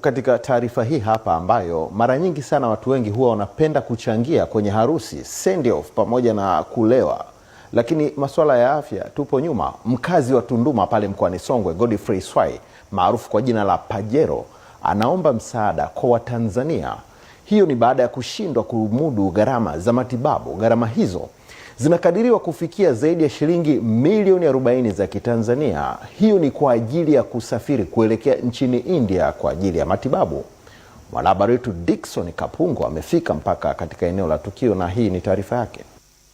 katika taarifa hii hapa ambayo mara nyingi sana watu wengi huwa wanapenda kuchangia kwenye harusi, send off pamoja na kulewa. Lakini masuala ya afya tupo nyuma. Mkazi wa Tunduma pale mkoani Songwe, Godfrey Swai maarufu kwa jina la Pajero, anaomba msaada kwa Watanzania. Hiyo ni baada ya kushindwa kumudu gharama za matibabu. Gharama hizo zinakadiriwa kufikia zaidi ya shilingi milioni 40 za Kitanzania. Hiyo ni kwa ajili ya kusafiri kuelekea nchini India kwa ajili ya matibabu. Mwanahabari wetu Dickson Kapungo amefika mpaka katika eneo la tukio na hii ni taarifa yake.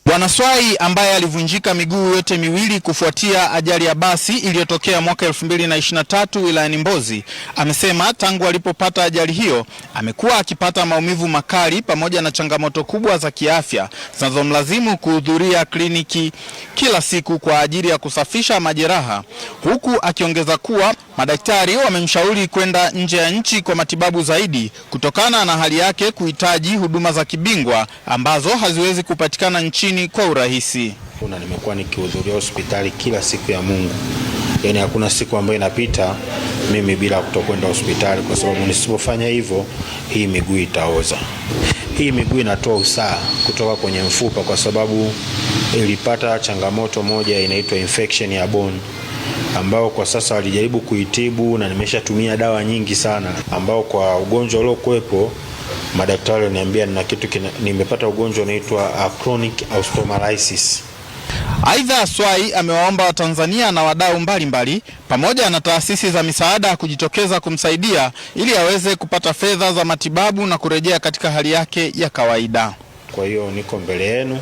Bwana Swai ambaye alivunjika miguu yote miwili kufuatia ajali ya basi iliyotokea mwaka 2023 wilayani Mbozi, amesema tangu alipopata ajali hiyo amekuwa akipata maumivu makali pamoja na changamoto kubwa za kiafya zinazomlazimu kuhudhuria kliniki kila siku kwa ajili ya kusafisha majeraha, huku akiongeza kuwa madaktari wamemshauri kwenda nje ya nchi kwa matibabu zaidi kutokana na hali yake kuhitaji huduma za kibingwa ambazo haziwezi kupatikana nchini kwa urahisi. Nimekuwa nikihudhuria hospitali kila siku ya Mungu. Yaani hakuna siku ambayo inapita mimi bila kutokwenda hospitali, kwa sababu nisipofanya hivyo hii miguu itaoza. Hii miguu inatoa usaha kutoka kwenye mfupa kwa sababu ilipata changamoto moja inaitwa infection ya bone, ambao kwa sasa walijaribu kuitibu na nimeshatumia dawa nyingi sana, ambao kwa ugonjwa uliokuwepo madaktari wananiambia nimepata ugonjwa unaitwa chronic osteomyelitis. Aidha, Swai amewaomba Watanzania na wadau mbalimbali pamoja na taasisi za misaada kujitokeza kumsaidia ili aweze kupata fedha za matibabu na kurejea katika hali yake ya kawaida. Kwa hiyo niko mbele yenu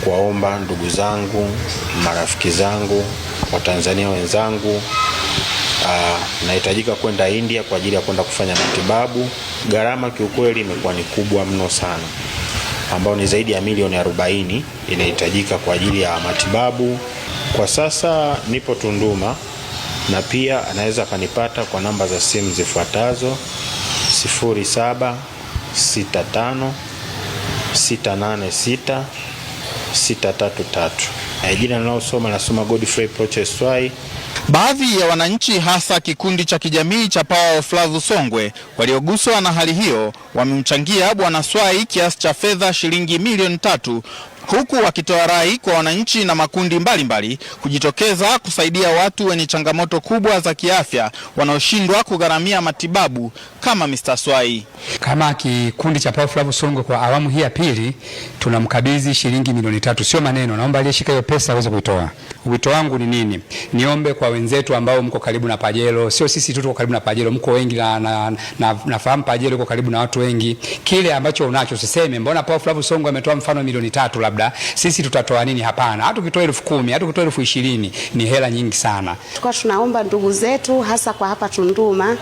kuwaomba ndugu zangu, marafiki zangu, Watanzania wenzangu, nahitajika kwenda India kwa ajili ya kwenda kufanya matibabu. Gharama kiukweli imekuwa ni kubwa mno sana, ambao ni zaidi ya milioni 40 inahitajika kwa ajili ya matibabu. Kwa sasa nipo Tunduma na pia anaweza kanipata kwa namba za simu zifuatazo: 0765 686 633. Jina ninalosoma nasoma Godfrey Proches Swai. Baadhi ya wananchi hasa kikundi cha kijamii cha Power of Love Songwe walioguswa na hali hiyo wamemchangia Bwana Swai kiasi cha fedha shilingi milioni 3, huku wakitoa rai kwa wananchi na makundi mbalimbali kujitokeza kusaidia watu wenye changamoto kubwa za kiafya wanaoshindwa kugharamia matibabu kama Mr. Swai. Kama kikundi cha Power of Love Songwe kwa awamu hii ya pili tunamkabidhi shilingi milioni 3. Sio maneno, naomba aliyeshika hiyo pesa aweze kuitoa. Wito wangu ni nini? Niombe kwa wenzetu ambao mko karibu na Pajero, sio sisi tu tuko karibu na Pajero, mko wengi nafahamu Pajero iko karibu na watu wengi. Kile ambacho unacho usiseme mbona Power of Love Songwe ametoa mfano milioni 3 labda sisi tutatoa nini? Hapana, hata ukitoa 10,000, hata ukitoa 20,000 ni hela nyingi sana. Tunaomba ndugu zetu hasa kwa hapa Tunduma,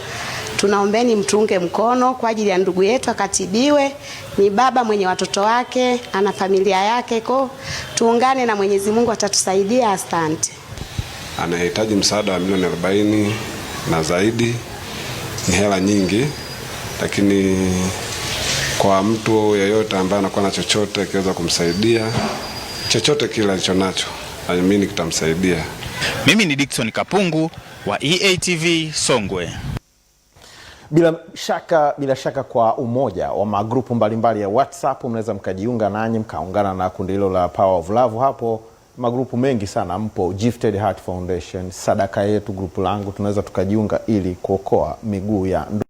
tunaombeni mtunge mkono kwa ajili ya ndugu yetu akatibiwe. Ni baba mwenye watoto wake, ana familia yake, kwa tuungane na Mwenyezi Mungu atatusaidia. Asante. Anahitaji msaada wa milioni 40 na zaidi, ni hela nyingi, lakini kwa mtu yeyote ambaye anakuwa na chochote kiweza kumsaidia, chochote kile alichonacho, naamini kitamsaidia. Mimi ni Dickson Kapungu wa EATV Songwe. Bila shaka kwa umoja wa magrupu mbalimbali ya WhatsApp mnaweza mkajiunga nanyi mkaungana na kundi hilo la Power of Love. Hapo magrupu mengi sana mpo, Gifted Heart Foundation, Sadaka Yetu, grupu langu, tunaweza tukajiunga ili kuokoa miguu ya ndugu.